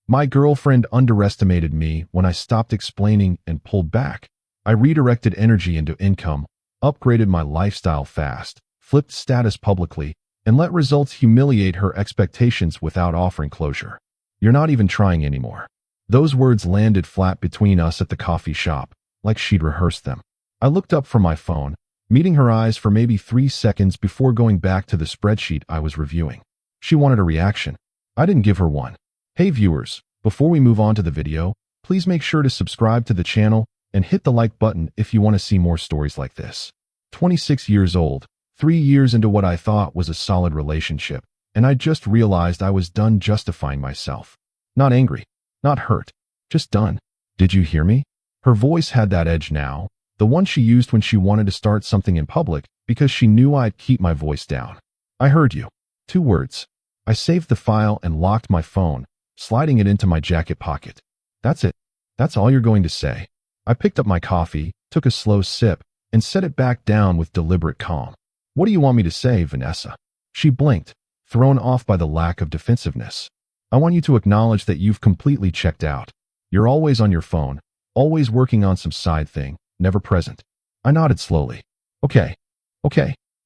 My girlfriend underestimated me when I stopped explaining and pulled back. I redirected energy into income, upgraded my lifestyle fast, flipped status publicly, and let results humiliate her expectations without offering closure. You're not even trying anymore. Those words landed flat between us at the coffee shop, like she'd rehearsed them. I looked up from my phone, meeting her eyes for maybe 3 seconds before going back to the spreadsheet I was reviewing. She wanted a reaction. I didn't give her one. Hey viewers, before we move on to the video, please make sure to subscribe to the channel and hit the like button if you want to see more stories like this. 26 years old, 3 years into what I thought was a solid relationship, and I just realized I was done justifying myself. Not angry, not hurt, just done. Did you hear me? Her voice had that edge now, the one she used when she wanted to start something in public because she knew I'd keep my voice down. I heard you. 2 words. I saved the file and locked my phone, sliding it into my jacket pocket. That's it. That's all you're going to say. I picked up my coffee, took a slow sip, and set it back down with deliberate calm. What do you want me to say, Vanessa? She blinked, thrown off by the lack of defensiveness. I want you to acknowledge that you've completely checked out. You're always on your phone, always working on some side thing, never present. I nodded slowly. Okay.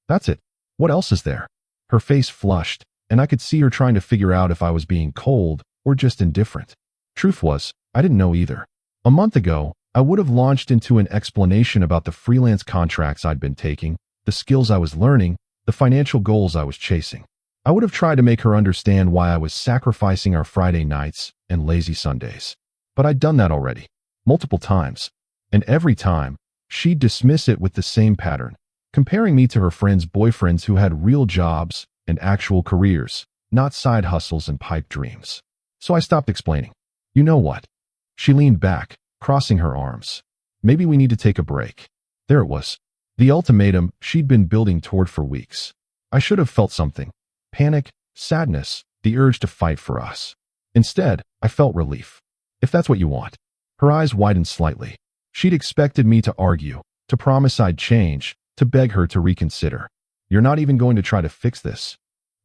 That's it. What else is there? Her face flushed, and I could see her trying to figure out if I was being cold or just indifferent. Truth was, I didn't know either. A month ago, I would have launched into an explanation about the freelance contracts I'd been taking, the skills I was learning, the financial goals I was chasing. I would have tried to make her understand why I was sacrificing our Friday nights and lazy Sundays. But I'd done that already, multiple times. And every time, she'd dismiss it with the same pattern, comparing me to her friends' boyfriends who had real jobs and actual careers, not side hustles and pipe dreams. So I stopped explaining. You know what? She leaned back, crossing her arms. Maybe we need to take a break. There it was. The ultimatum she'd been building toward for weeks. I should have felt something. Panic, sadness, the urge to fight for us. Instead, I felt relief. If that's what you want. Her eyes widened slightly. She'd expected me to argue, to promise I'd change, to beg her to reconsider. You're not even going to try to fix this.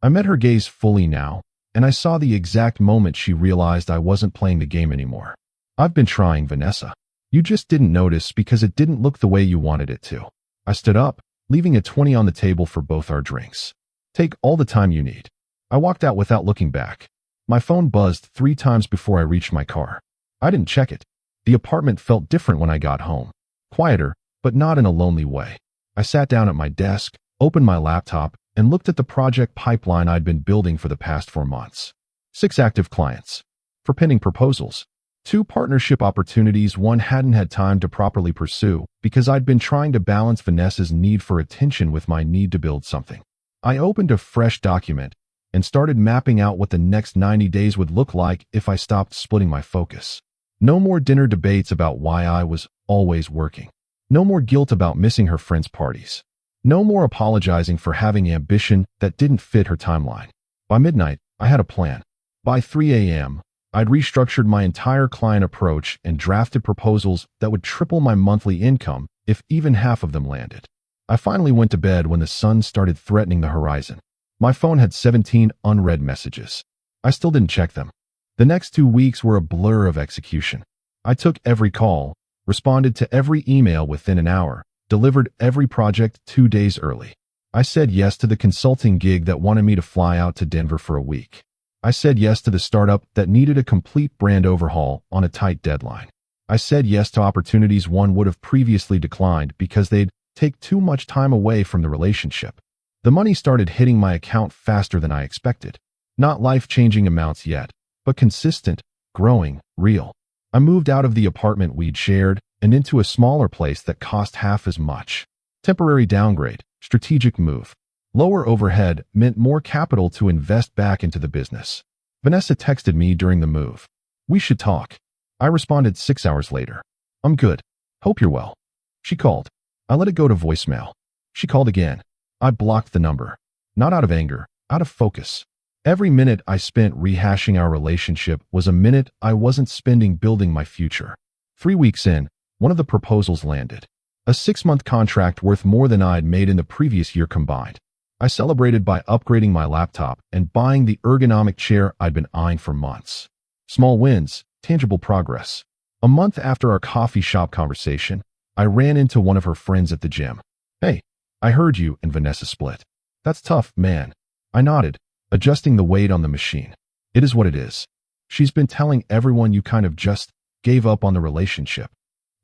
I met her gaze fully now, and I saw the exact moment she realized I wasn't playing the game anymore. I've been trying, Vanessa. You just didn't notice because it didn't look the way you wanted it to. I stood up, leaving a 20 on the table for both our drinks. Take all the time you need. I walked out without looking back. My phone buzzed 3 times before I reached my car. I didn't check it. The apartment felt different when I got home. Quieter, but not in a lonely way. I sat down at my desk, opened my laptop, and looked at the project pipeline I'd been building for the past 4 months. 6 active clients. 4 pending proposals. 2 partnership opportunities one hadn't had time to properly pursue because I'd been trying to balance Vanessa's need for attention with my need to build something. I opened a fresh document and started mapping out what the next 90 days would look like if I stopped splitting my focus. No more dinner debates about why I was always working. No more guilt about missing her friends' parties. No more apologizing for having ambition that didn't fit her timeline. By midnight, I had a plan. By 3 a.m., I'd restructured my entire client approach and drafted proposals that would triple my monthly income if even half of them landed. I finally went to bed when the sun started threatening the horizon. My phone had 17 unread messages. I still didn't check them. The next 2 weeks were a blur of execution. I took every call, responded to every email within an hour, delivered every project 2 days early. I said yes to the consulting gig that wanted me to fly out to Denver for a week. I said yes to the startup that needed a complete brand overhaul on a tight deadline. I said yes to opportunities one would have previously declined because they'd take too much time away from the relationship. The money started hitting my account faster than I expected. Not life-changing amounts yet, but consistent, growing, real. I moved out of the apartment we'd shared and into a smaller place that cost half as much. Temporary downgrade, strategic move. Lower overhead meant more capital to invest back into the business. Vanessa texted me during the move. We should talk. I responded 6 hours later. I'm good. Hope you're well. She called. I let it go to voicemail. She called again. I blocked the number. Not out of anger, out of focus. Every minute I spent rehashing our relationship was a minute I wasn't spending building my future. 3 weeks in, one of the proposals landed. A 6-month contract worth more than I'd made in the previous year combined. I celebrated by upgrading my laptop and buying the ergonomic chair I'd been eyeing for months. Small wins, tangible progress. A month after our coffee shop conversation, I ran into one of her friends at the gym. "Hey, I heard you and Vanessa split. That's tough, man." I nodded, adjusting the weight on the machine. "It is what it is. She's been telling everyone you kind of just gave up on the relationship."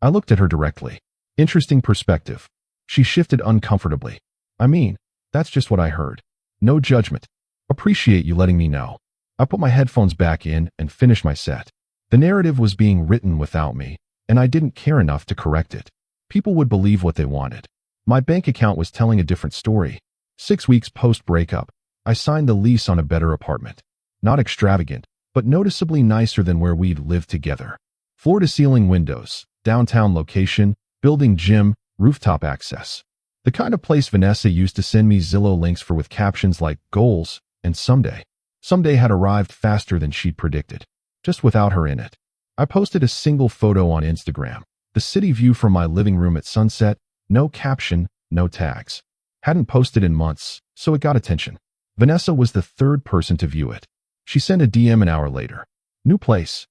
I looked at her directly. Interesting perspective. She shifted uncomfortably. "I mean, that's just what I heard. No judgment. Appreciate you letting me know." I put my headphones back in and finished my set. The narrative was being written without me, and I didn't care enough to correct it. People would believe what they wanted. My bank account was telling a different story. 6 weeks post-breakup, I signed the lease on a better apartment. Not extravagant, but noticeably nicer than where we'd lived together. Floor-to-ceiling windows, downtown location, building gym, rooftop access. The kind of place Vanessa used to send me Zillow links for with captions like goals and someday. Someday had arrived faster than she'd predicted, just without her in it. I posted a single photo on Instagram. The city view from my living room at sunset, no caption, no tags. Hadn't posted in months, so it got attention. Vanessa was the third person to view it. She sent a DM an hour later. "New place."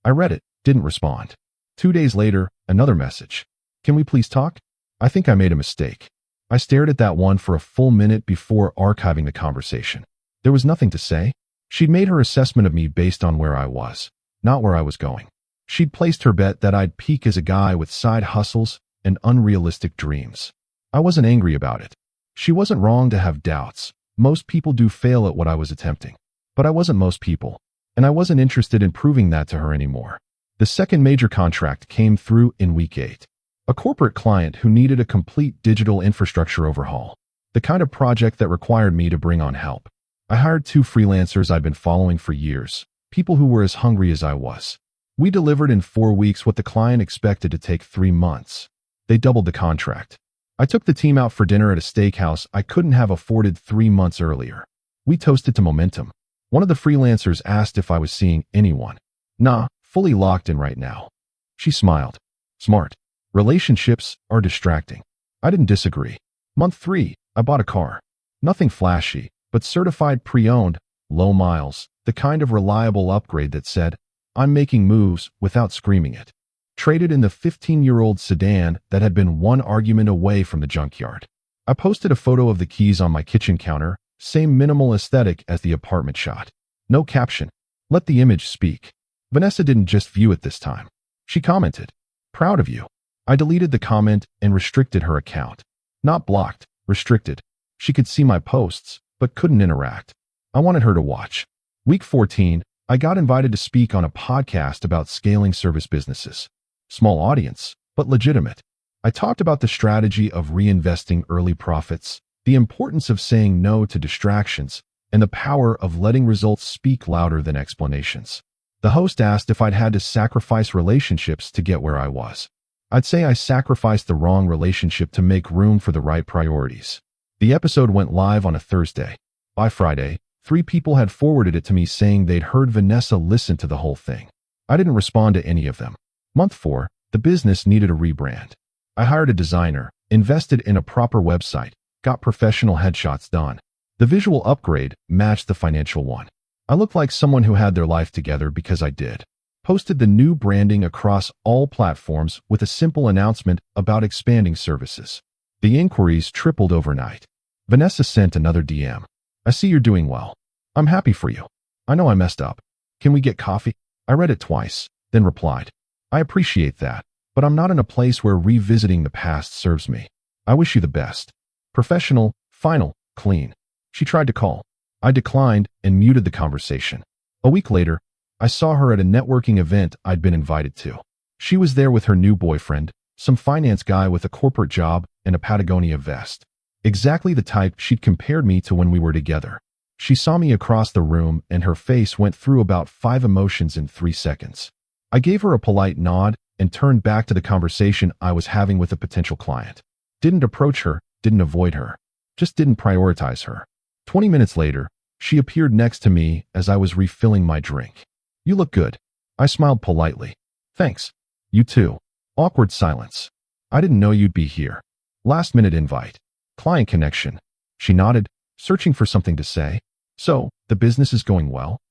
I read it, didn't respond. 2 days later, another message. "Can we please talk? I think I made a mistake." I stared at that one for a full minute before archiving the conversation. There was nothing to say. She'd made her assessment of me based on where I was, not where I was going. She'd placed her bet that I'd peak as a guy with side hustles and unrealistic dreams. I wasn't angry about it. She wasn't wrong to have doubts. Most people do fail at what I was attempting. But I wasn't most people, and I wasn't interested in proving that to her anymore. The second major contract came through in week 8. A corporate client who needed a complete digital infrastructure overhaul. The kind of project that required me to bring on help. I hired 2 freelancers I'd been following for years, people who were as hungry as I was. We delivered in 4 weeks what the client expected to take 3 months. They doubled the contract. I took the team out for dinner at a steakhouse I couldn't have afforded 3 months earlier. We toasted to momentum. One of the freelancers asked if I was seeing anyone. "Nah, fully locked in right now." She smiled. "Smart. Relationships are distracting." I didn't disagree. Month 3, I bought a car. Nothing flashy, but certified pre-owned, low miles, the kind of reliable upgrade that said, "I'm making moves," without screaming it. Traded in the 15-year-old sedan that had been one argument away from the junkyard. I posted a photo of the keys on my kitchen counter, same minimal aesthetic as the apartment shot. No caption. Let the image speak. Vanessa didn't just view it this time. She commented, "Proud of you." I deleted the comment and restricted her account. Not blocked, restricted. She could see my posts, but couldn't interact. I wanted her to watch. Week 14, I got invited to speak on a podcast about scaling service businesses. Small audience, but legitimate. I talked about the strategy of reinvesting early profits, the importance of saying no to distractions, and the power of letting results speak louder than explanations. The host asked if I'd had to sacrifice relationships to get where I was. I'd say I sacrificed the wrong relationship to make room for the right priorities. The episode went live on a Thursday. By Friday, 3 people had forwarded it to me saying they'd heard Vanessa listen to the whole thing. I didn't respond to any of them. Month 4, the business needed a rebrand. I hired a designer, invested in a proper website, got professional headshots done. The visual upgrade matched the financial one. I looked like someone who had their life together because I did. Posted the new branding across all platforms with a simple announcement about expanding services. The inquiries tripled overnight. Vanessa sent another DM. "I see you're doing well. I'm happy for you. I know I messed up. Can we get coffee?" I read it twice, then replied, "I appreciate that, but I'm not in a place where revisiting the past serves me. I wish you the best. Professional, final, clean." She tried to call. I declined and muted the conversation. A week later, I saw her at a networking event I'd been invited to. She was there with her new boyfriend, some finance guy with a corporate job and a Patagonia vest. Exactly the type she'd compared me to when we were together. She saw me across the room and her face went through about 5 emotions in 3 seconds. I gave her a polite nod and turned back to the conversation I was having with a potential client. Didn't approach her, didn't avoid her, just didn't prioritize her. 20 minutes later, she appeared next to me as I was refilling my drink. "You look good." I smiled politely. "Thanks. You too." Awkward silence. "I didn't know you'd be here." Last-minute invite. Client connection. She nodded, searching for something to say. "So, the business is going well?"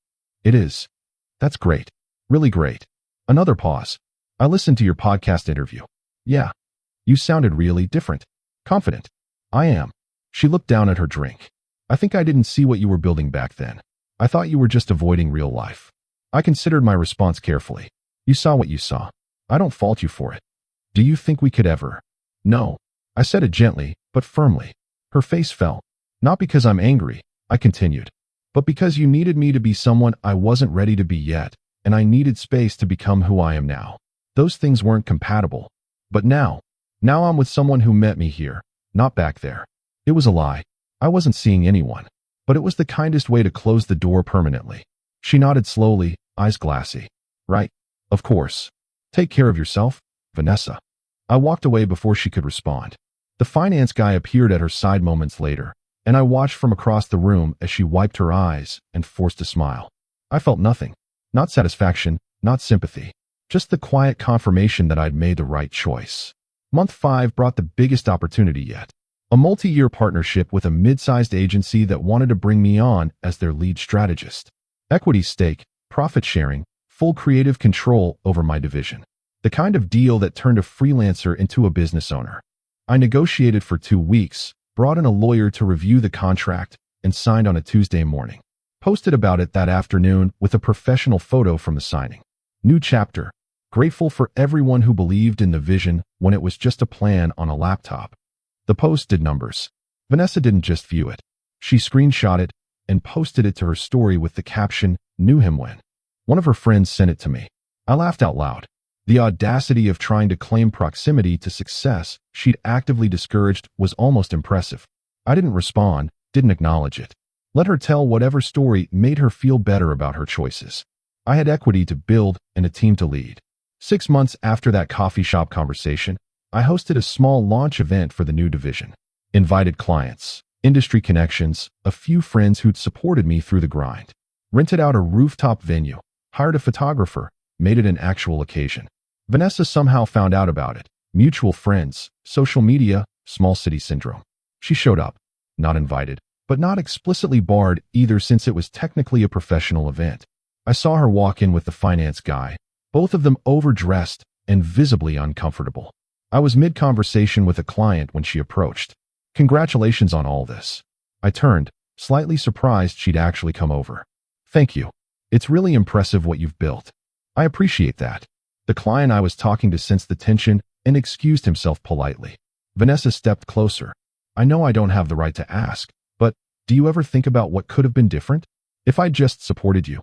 "It is." "That's great. Really great. Another pause. I listened to your podcast interview. Yeah. You sounded really different. Confident. I am. She looked down at her drink. I think I didn't see what you were building back then. I thought you were just avoiding real life. I considered my response carefully. You saw what you saw. I don't fault you for it. Do you think we could ever? No. I said it gently, but firmly. Her face fell. Not because I'm angry, I continued, but because you needed me to be someone I wasn't ready to be yet, and I needed space to become who I am now. Those things weren't compatible. But now I'm with someone who met me here, not back there. It was a lie. I wasn't seeing anyone, but it was the kindest way to close the door permanently. She nodded slowly, eyes glassy. Right. Of course. Take care of yourself, Vanessa. I walked away before she could respond. The finance guy appeared at her side moments later, and I watched from across the room as she wiped her eyes and forced a smile. I felt nothing. Not satisfaction, not sympathy. Just the quiet confirmation that I'd made the right choice. Month 5 brought the biggest opportunity yet. A multi-year partnership with a mid-sized agency that wanted to bring me on as their lead strategist. Equity stake, profit sharing, full creative control over my division. The kind of deal that turned a freelancer into a business owner. I negotiated for 2 weeks, brought in a lawyer to review the contract, and signed on a Tuesday morning. Posted about it that afternoon with a professional photo from the signing. New chapter. Grateful for everyone who believed in the vision when it was just a plan on a laptop. The post did numbers. Vanessa didn't just view it. She screenshot it and posted it to her story with the caption, "Knew him when." One of her friends sent it to me. I laughed out loud. The audacity of trying to claim proximity to success she'd actively discouraged was almost impressive. I didn't respond, didn't acknowledge it. Let her tell whatever story made her feel better about her choices. I had equity to build and a team to lead. 6 months after that coffee shop conversation, I hosted a small launch event for the new division. Invited clients, industry connections, a few friends who'd supported me through the grind. Rented out a rooftop venue, hired a photographer, made it an actual occasion. Vanessa somehow found out about it. Mutual friends, social media, small city syndrome. She showed up. Not invited, but not explicitly barred either since it was technically a professional event. I saw her walk in with the finance guy, both of them overdressed and visibly uncomfortable. I was mid-conversation with a client when she approached. Congratulations on all this. I turned, slightly surprised she'd actually come over. Thank you. It's really impressive what you've built. I appreciate that. The client I was talking to sensed the tension and excused himself politely. Vanessa stepped closer. I know I don't have the right to ask, but do you ever think about what could have been different? If I just supported you?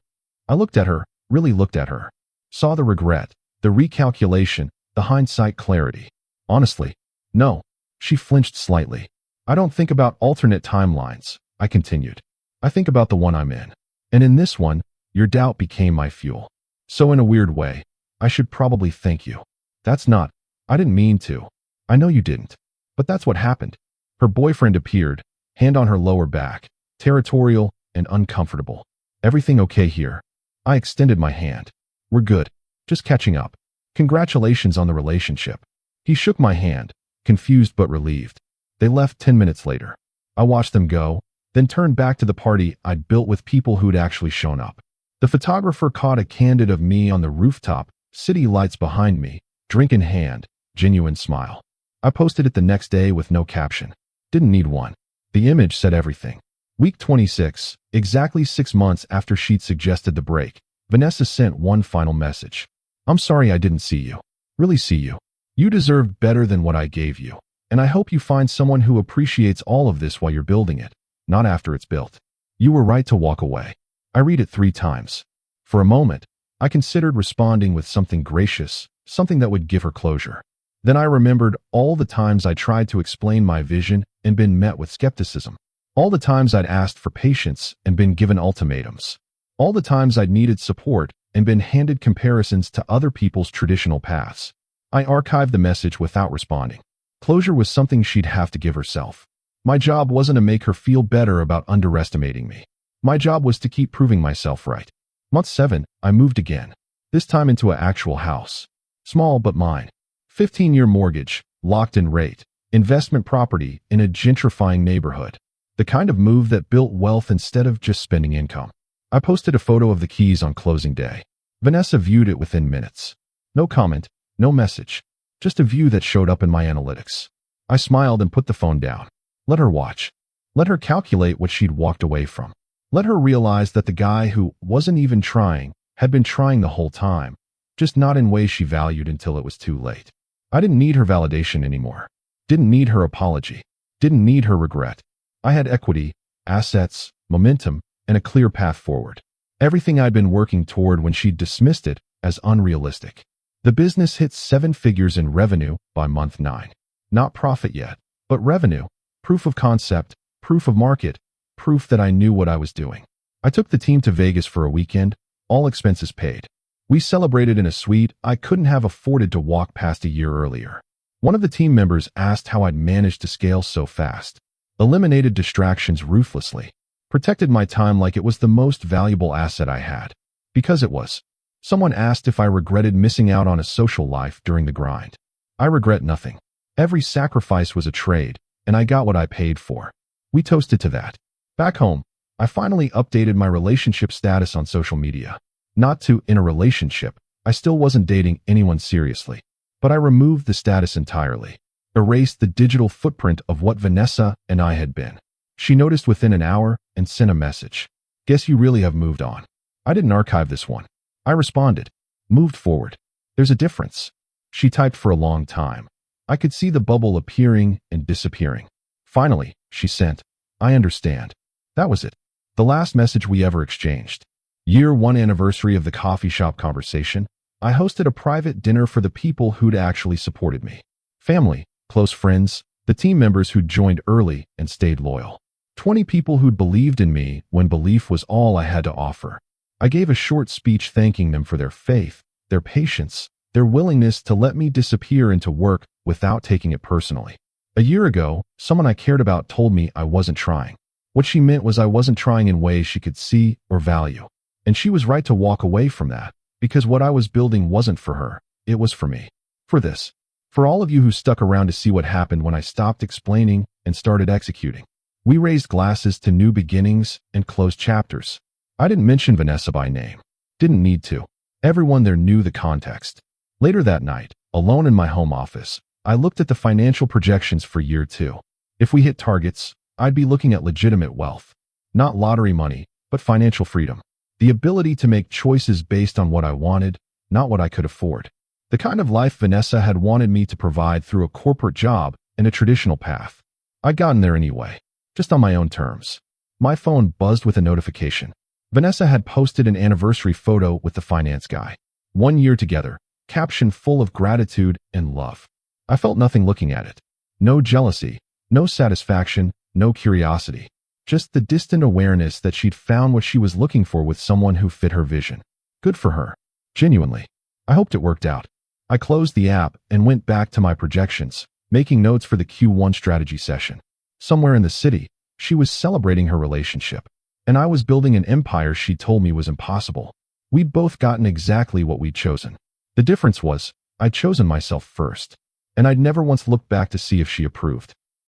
I looked at her, really looked at her. Saw the regret, the recalculation, the hindsight clarity. Honestly, no. She flinched slightly. I don't think about alternate timelines, I continued. I think about the one I'm in. And in this one, your doubt became my fuel. So in a weird way, I should probably thank you. I didn't mean to. I know you didn't. But that's what happened. Her boyfriend appeared, hand on her lower back, territorial and uncomfortable. Everything okay here? I extended my hand. We're good. Just catching up. Congratulations on the relationship. He shook my hand, confused but relieved. They left 10 minutes later. I watched them go, then turned back to the party I'd built with people who'd actually shown up. The photographer caught a candid of me on the rooftop, city lights behind me, drink in hand, genuine smile. I posted it the next day with no caption. Didn't need one. The image said everything. Week 26, exactly 6 months after she'd suggested the break, Vanessa sent one final message. I'm sorry I didn't see you. Really see you. You deserved better than what I gave you. And I hope you find someone who appreciates all of this while you're building it, not after it's built. You were right to walk away. I read it 3 times. For a moment, I considered responding with something gracious, something that would give her closure. Then I remembered all the times I tried to explain my vision and been met with skepticism. All the times I'd asked for patience and been given ultimatums. All the times I'd needed support and been handed comparisons to other people's traditional paths. I archived the message without responding. Closure was something she'd have to give herself. My job wasn't to make her feel better about underestimating me. My job was to keep proving myself right. Month 7, I moved again. This time into an actual house. Small but mine. 15-year mortgage, locked-in rate, investment property in a gentrifying neighborhood. The kind of move that built wealth instead of just spending income. I posted a photo of the keys on closing day. Vanessa viewed it within minutes. No comment, no message, just a view that showed up in my analytics. I smiled and put the phone down. Let her watch. Let her calculate what she'd walked away from. Let her realize that the guy who wasn't even trying had been trying the whole time, just not in ways she valued until it was too late. I didn't need her validation anymore. Didn't need her apology. Didn't need her regret. I had equity, assets, momentum, and a clear path forward. Everything I'd been working toward when she'd dismissed it as unrealistic. The business hit 7 figures in revenue by month 9. Not profit yet, but revenue. Proof of concept, proof of market, proof that I knew what I was doing. I took the team to Vegas for a weekend, all expenses paid. We celebrated in a suite I couldn't have afforded to walk past a year earlier. One of the team members asked how I'd managed to scale so fast. Eliminated distractions ruthlessly. Protected my time like it was the most valuable asset I had. Because it was. Someone asked if I regretted missing out on a social life during the grind. I regret nothing. Every sacrifice was a trade, and I got what I paid for. We toasted to that. Back home, I finally updated my relationship status on social media. Not to in a relationship. I still wasn't dating anyone seriously. But I removed the status entirely. Erased the digital footprint of what Vanessa and I had been. She noticed within an hour and sent a message. Guess you really have moved on. I didn't archive this one. I responded. Moved forward. There's a difference. She typed for a long time. I could see the bubble appearing and disappearing. Finally, she sent, I understand. That was it. The last message we ever exchanged. Year 1 anniversary of the coffee shop conversation. I hosted a private dinner for the people who'd actually supported me. Family, close friends, the team members who'd joined early and stayed loyal. 20 people who'd believed in me when belief was all I had to offer. I gave a short speech thanking them for their faith, their patience, their willingness to let me disappear into work without taking it personally. A year ago, someone I cared about told me I wasn't trying. What she meant was I wasn't trying in ways she could see or value. And she was right to walk away from that, because what I was building wasn't for her, it was for me. For this. For all of you who stuck around to see what happened when I stopped explaining and started executing. We raised glasses to new beginnings and closed chapters. I didn't mention Vanessa by name. Didn't need to. Everyone there knew the context. Later that night, alone in my home office, I looked at the financial projections for year 2. If we hit targets, I'd be looking at legitimate wealth. Not lottery money, but financial freedom. The ability to make choices based on what I wanted, not what I could afford. The kind of life Vanessa had wanted me to provide through a corporate job and a traditional path. I'd gotten there anyway, just on my own terms. My phone buzzed with a notification. Vanessa had posted an anniversary photo with the finance guy. 1 year together, caption full of gratitude and love. I felt nothing looking at it. No jealousy, no satisfaction, no curiosity. Just the distant awareness that she'd found what she was looking for with someone who fit her vision. Good for her. Genuinely. I hoped it worked out. I closed the app and went back to my projections, making notes for the Q1 strategy session. Somewhere in the city, she was celebrating her relationship, and I was building an empire she told me was impossible. We'd both gotten exactly what we'd chosen. The difference was, I'd chosen myself first, and I'd never once looked back to see if she approved.